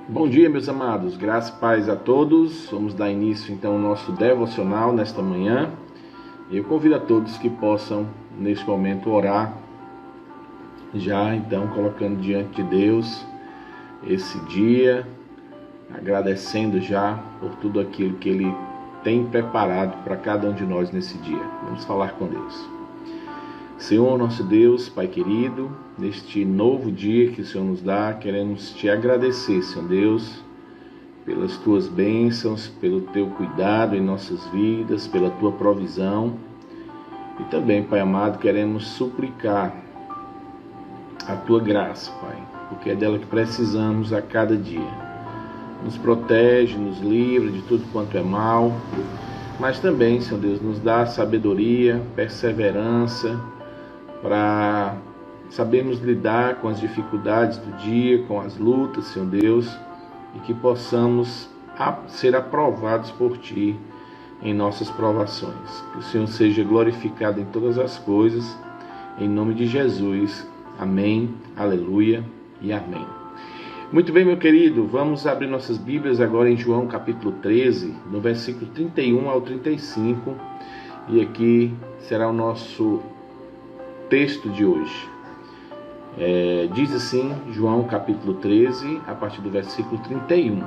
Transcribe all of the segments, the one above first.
Bom dia, meus amados, graça e paz a todos. Vamos dar início então ao nosso devocional nesta manhã. Eu convido a todos que possam neste momento orar, já então colocando diante de Deus esse dia, agradecendo já por tudo aquilo que Ele tem preparado para cada um de nós nesse dia. Vamos falar com Deus. Senhor, nosso Deus, Pai querido, neste novo dia que o Senhor nos dá, queremos Te agradecer, Senhor Deus, pelas Tuas bênçãos, pelo Teu cuidado em nossas vidas, pela Tua provisão. E também, Pai amado, queremos suplicar a Tua graça, Pai, porque é dela que precisamos a cada dia. Nos protege, nos livra de tudo quanto é mal, mas também, Senhor Deus, nos dá sabedoria, perseverança, para sabermos lidar com as dificuldades do dia, com as lutas, Senhor Deus, e que possamos ser aprovados por Ti em nossas provações. Que o Senhor seja glorificado em todas as coisas, em nome de Jesus. Amém, aleluia e amém. Muito bem, meu querido, vamos abrir nossas Bíblias agora em João capítulo 13, no versículo 31 ao 35, e aqui será o nosso texto de hoje. Diz assim, João capítulo 13, a partir do versículo 31.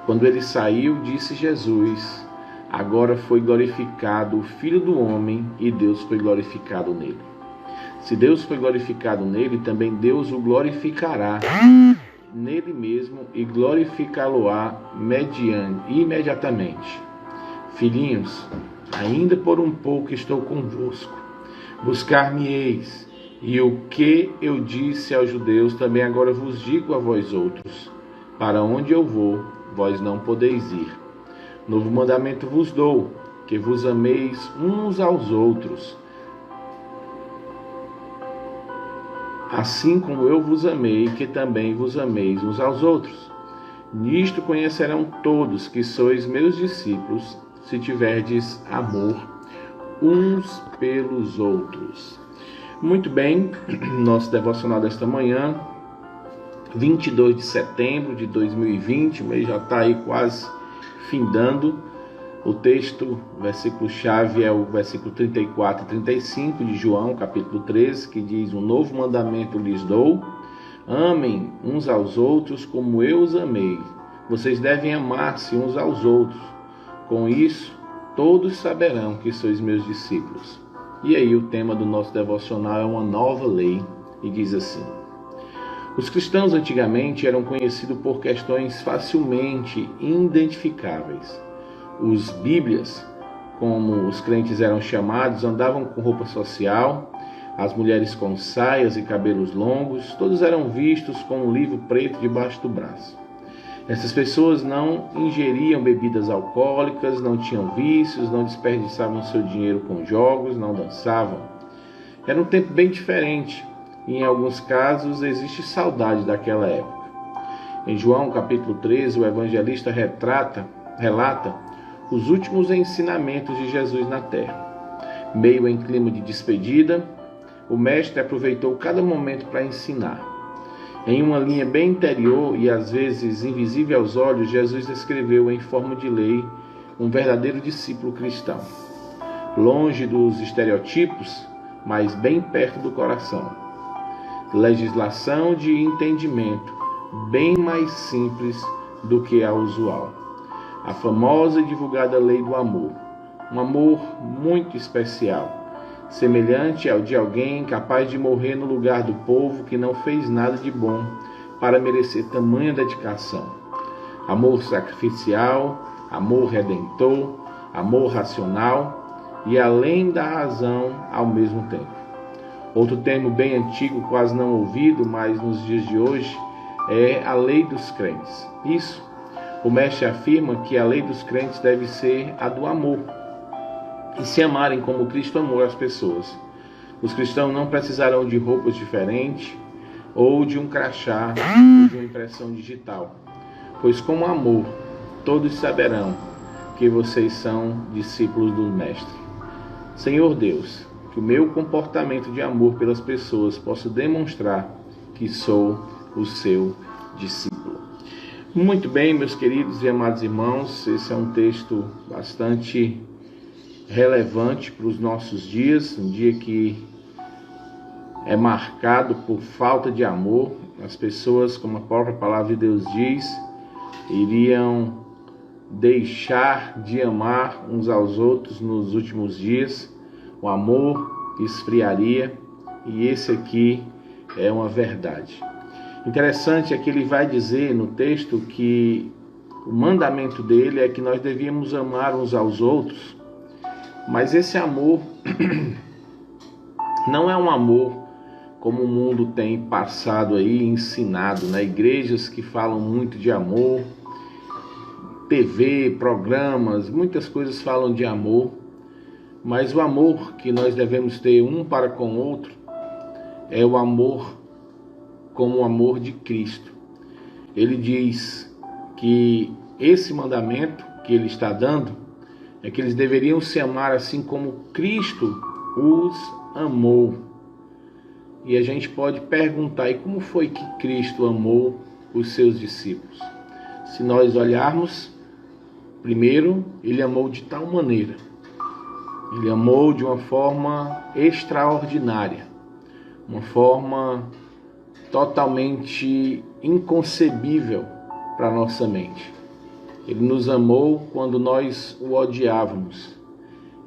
Quando ele saiu, disse Jesus: agora foi glorificado o Filho do Homem e Deus foi glorificado nele. Se Deus foi glorificado nele, também Deus o glorificará nele mesmo e glorificá-lo-á imediatamente. Filhinhos, ainda por um pouco estou convosco. Buscar-me-eis, e o que eu disse aos judeus também agora vos digo a vós outros: para onde eu vou, vós não podeis ir. Novo mandamento vos dou, que vos ameis uns aos outros, assim como eu vos amei, que também vos ameis uns aos outros. Nisto conhecerão todos que sois meus discípulos, se tiverdes amor uns pelos outros. Muito bem, nosso devocional desta manhã, 22 de setembro de 2020, o mês já está aí quase findando. O texto, o versículo-chave é o versículo 34 e 35 de João, capítulo 13, que diz: um novo mandamento lhes dou, amem uns aos outros como eu os amei. Vocês devem amar-se uns aos outros. Com isso, todos saberão que sois meus discípulos. E aí o tema do nosso devocional é uma nova lei, e diz assim: os cristãos antigamente eram conhecidos por questões facilmente identificáveis. Os bíblias, como os crentes eram chamados, andavam com roupa social, as mulheres com saias e cabelos longos, todos eram vistos com um livro preto debaixo do braço. Essas pessoas não ingeriam bebidas alcoólicas, não tinham vícios, não desperdiçavam seu dinheiro com jogos, não dançavam. Era um tempo bem diferente e em alguns casos existe saudade daquela época. Em João capítulo 13, o evangelista relata os últimos ensinamentos de Jesus na terra. Meio em clima de despedida, o mestre aproveitou cada momento para ensinar. Em uma linha bem interior e às vezes invisível aos olhos, Jesus descreveu em forma de lei um verdadeiro discípulo cristão. Longe dos estereotipos, mas bem perto do coração. Legislação de entendimento, bem mais simples do que a usual. A famosa e divulgada lei do amor. Um amor muito especial, semelhante ao de alguém capaz de morrer no lugar do povo que não fez nada de bom para merecer tamanha dedicação. Amor sacrificial, amor redentor, amor racional e além da razão ao mesmo tempo. Outro termo bem antigo, quase não ouvido, mas nos dias de hoje, é a lei dos crentes. Isso, o mestre afirma que a lei dos crentes deve ser a do amor, e se amarem como Cristo amou as pessoas. Os cristãos não precisarão de roupas diferentes, ou de um crachá, ou de uma impressão digital, pois com amor todos saberão que vocês são discípulos do Mestre. Senhor Deus, que o meu comportamento de amor pelas pessoas possa demonstrar que sou o seu discípulo. Muito bem, meus queridos e amados irmãos, esse é um texto bastante relevante para os nossos dias, um dia que é marcado por falta de amor. As pessoas, como a própria palavra de Deus diz, iriam deixar de amar uns aos outros nos últimos dias. O amor esfriaria, e esse aqui é uma verdade. Interessante é que ele vai dizer no texto que o mandamento dele é que nós devíamos amar uns aos outros, mas esse amor não é um amor como o mundo tem passado aí, ensinado, né? Igrejas que falam muito de amor, TV, programas, muitas coisas falam de amor, mas o amor que nós devemos ter um para com o outro é o amor como o amor de Cristo. Ele diz que esse mandamento que ele está dando é que eles deveriam se amar assim como Cristo os amou. E a gente pode perguntar, e como foi que Cristo amou os seus discípulos? Se nós olharmos, primeiro, ele amou de tal maneira. Ele amou de uma forma extraordinária, uma forma totalmente inconcebível para a nossa mente. Ele nos amou quando nós o odiávamos.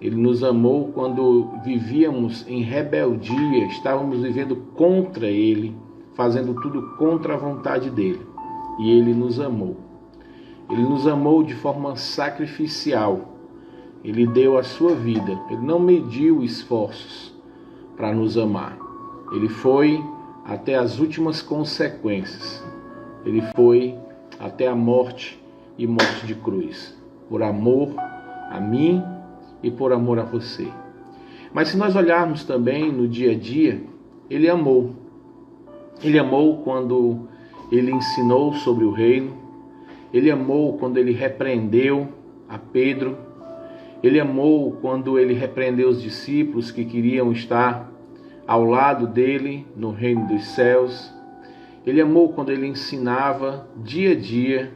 Ele nos amou quando vivíamos em rebeldia, estávamos vivendo contra Ele, fazendo tudo contra a vontade dEle. E Ele nos amou. Ele nos amou de forma sacrificial. Ele deu a sua vida. Ele não mediu esforços para nos amar. Ele foi até as últimas consequências. Ele foi até a morte e morte de cruz, por amor a mim e por amor a você. Mas se nós olharmos também no dia a dia, ele amou. Ele amou quando ele ensinou sobre o reino. Ele amou quando ele repreendeu a Pedro. Ele amou quando ele repreendeu os discípulos que queriam estar ao lado dele no reino dos céus. Ele amou quando ele ensinava dia a dia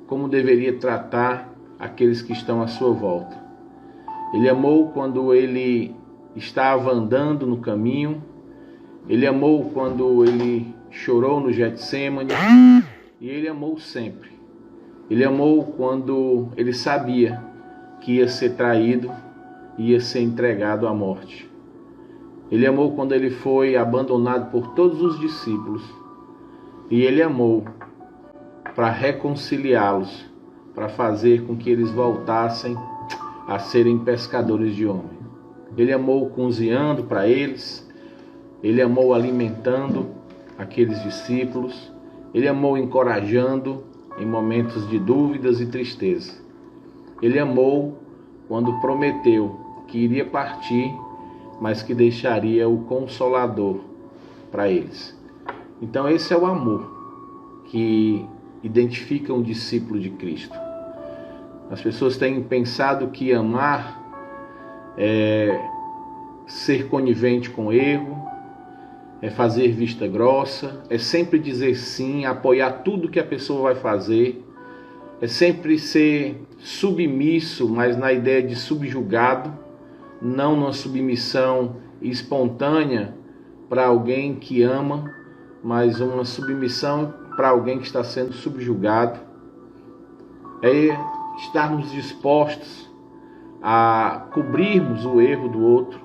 como deveria tratar aqueles que estão à sua volta. Ele amou quando ele estava andando no caminho. Ele amou quando ele chorou no Getsêmani. E ele amou sempre. Ele amou quando ele sabia que ia ser traído, ia ser entregado à morte. Ele amou quando ele foi abandonado por todos os discípulos. E ele amou para reconciliá-los, para fazer com que eles voltassem a serem pescadores de homens. Ele amou cozinhando para eles. Ele amou alimentando aqueles discípulos. Ele amou encorajando em momentos de dúvidas e tristeza. Ele amou quando prometeu que iria partir, mas que deixaria o Consolador para eles. Então esse é o amor que identifica um discípulo de Cristo. As pessoas têm pensado que amar é ser conivente com o erro, é fazer vista grossa, é sempre dizer sim, apoiar tudo que a pessoa vai fazer, é sempre ser submisso, mas na ideia de subjugado, não numa submissão espontânea para alguém que ama, mas uma submissão para alguém que está sendo subjugado. É estarmos dispostos a cobrirmos o erro do outro.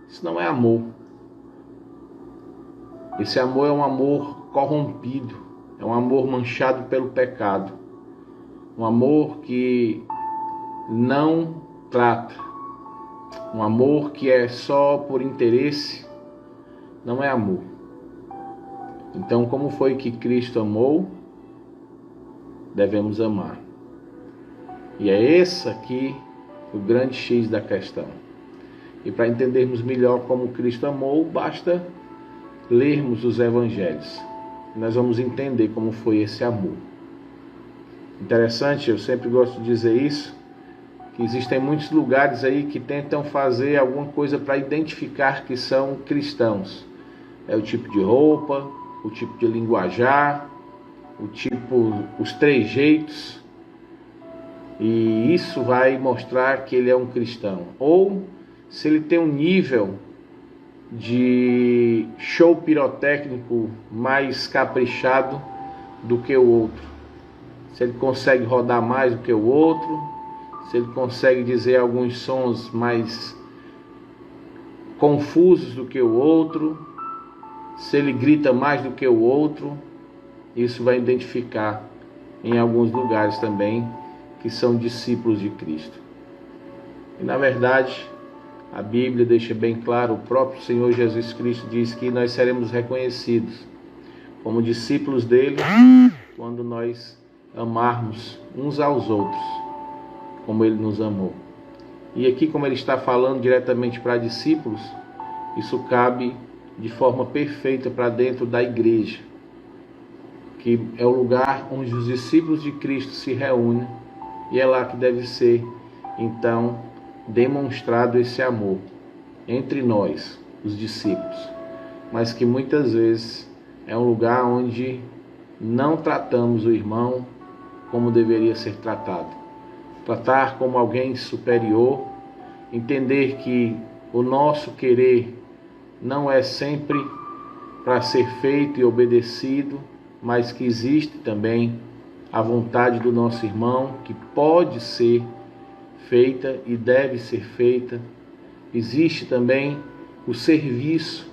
Isso não é amor. Esse amor é um amor corrompido, é um amor manchado pelo pecado, um amor que não trata, um amor que é só por interesse, não é amor. Então, como foi que Cristo amou? Devemos amar. E é esse aqui o grande X da questão. E para entendermos melhor como Cristo amou, basta lermos os evangelhos. Nós vamos entender como foi esse amor. Interessante, eu sempre gosto de dizer isso, que existem muitos lugares aí que tentam fazer alguma coisa para identificar que são cristãos. É o tipo de roupa, o tipo de linguajar, os trejeitos, e isso vai mostrar que ele é um cristão. Ou se ele tem um nível de show pirotécnico mais caprichado do que o outro, se ele consegue rodar mais do que o outro, se ele consegue dizer alguns sons mais confusos do que o outro, se ele grita mais do que o outro, isso vai identificar em alguns lugares também que são discípulos de Cristo. E na verdade, a Bíblia deixa bem claro, o próprio Senhor Jesus Cristo diz que nós seremos reconhecidos como discípulos dele quando nós amarmos uns aos outros, como ele nos amou. E aqui, como ele está falando diretamente para discípulos, isso cabe de forma perfeita para dentro da igreja, que é o lugar onde os discípulos de Cristo se reúnem, e é lá que deve ser, então, demonstrado esse amor entre nós, os discípulos, mas que muitas vezes é um lugar onde não tratamos o irmão como deveria ser tratado. Tratar como alguém superior, entender que o nosso querer não é sempre para ser feito e obedecido, mas que existe também a vontade do nosso irmão, que pode ser feita e deve ser feita. Existe também o serviço,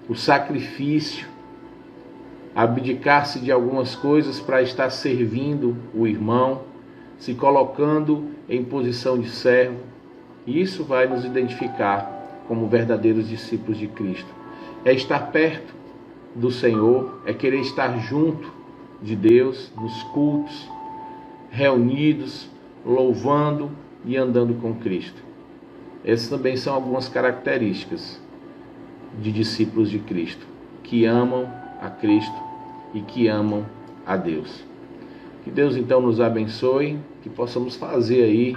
o sacrifício, abdicar-se de algumas coisas para estar servindo o irmão, se colocando em posição de servo. E isso vai nos identificar como verdadeiros discípulos de Cristo. É estar perto do Senhor, é querer estar junto de Deus, nos cultos, reunidos, louvando e andando com Cristo. Essas também são algumas características de discípulos de Cristo, que amam a Cristo e que amam a Deus. Que Deus então nos abençoe, que possamos fazer aí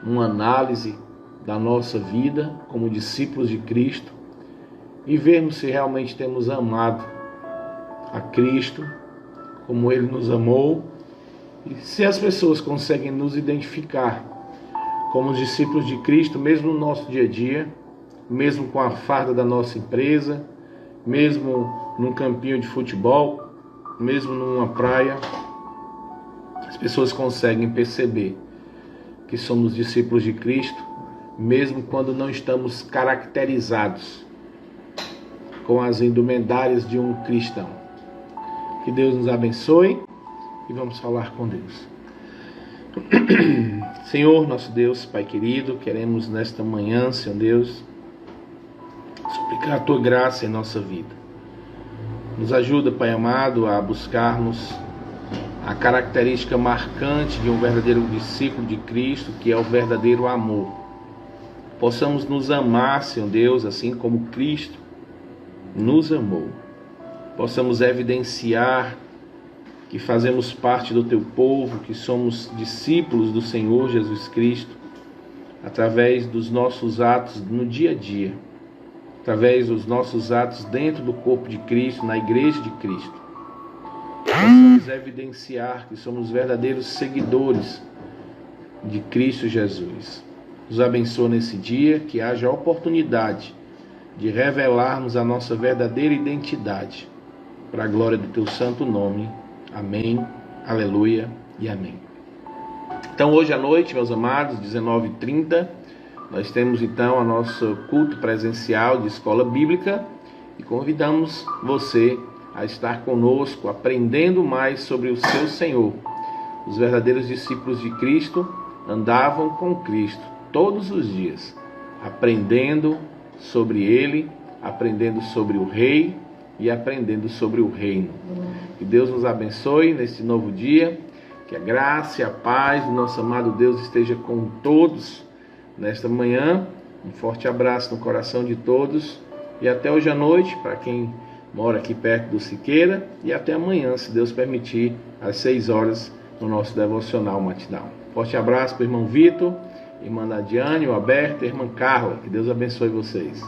uma análise da nossa vida como discípulos de Cristo e vermos se realmente temos amado a Cristo como Ele nos amou, e se as pessoas conseguem nos identificar como os discípulos de Cristo, mesmo no nosso dia a dia, mesmo com a farda da nossa empresa, mesmo num campinho de futebol, mesmo numa praia, as pessoas conseguem perceber que somos discípulos de Cristo, mesmo quando não estamos caracterizados com as indumentárias de um cristão. Que Deus nos abençoe e vamos falar com Deus. Senhor, nosso Deus, Pai querido, queremos nesta manhã, Senhor Deus, suplicar a Tua graça em nossa vida. Nos ajuda, Pai amado, a buscarmos a característica marcante de um verdadeiro discípulo de Cristo, que é o verdadeiro amor. Possamos nos amar, Senhor Deus, assim como Cristo nos amou. Possamos evidenciar que fazemos parte do Teu povo, que somos discípulos do Senhor Jesus Cristo, através dos nossos atos no dia a dia, através dos nossos atos dentro do corpo de Cristo, na igreja de Cristo. Possamos evidenciar que somos verdadeiros seguidores de Cristo Jesus. Nos abençoa nesse dia, que haja a oportunidade de revelarmos a nossa verdadeira identidade, para a glória do Teu santo nome. Amém, aleluia e amém. Então hoje à noite, meus amados, 19h30, nós temos então o nosso culto presencial de escola bíblica e convidamos você a estar conosco, aprendendo mais sobre o seu Senhor. Os verdadeiros discípulos de Cristo andavam com Cristo todos os dias, aprendendo sobre Ele, aprendendo sobre o Rei e aprendendo sobre o reino. Que Deus nos abençoe neste novo dia, que a graça e a paz do nosso amado Deus esteja com todos nesta manhã. Um forte abraço no coração de todos e até hoje à noite, para quem mora aqui perto do Siqueira, e até amanhã, se Deus permitir, às 6 horas, no nosso devocional matinal. Forte abraço para o irmão Vitor, irmã Nadiane, o Alberto e a irmã Carla. Que Deus abençoe vocês.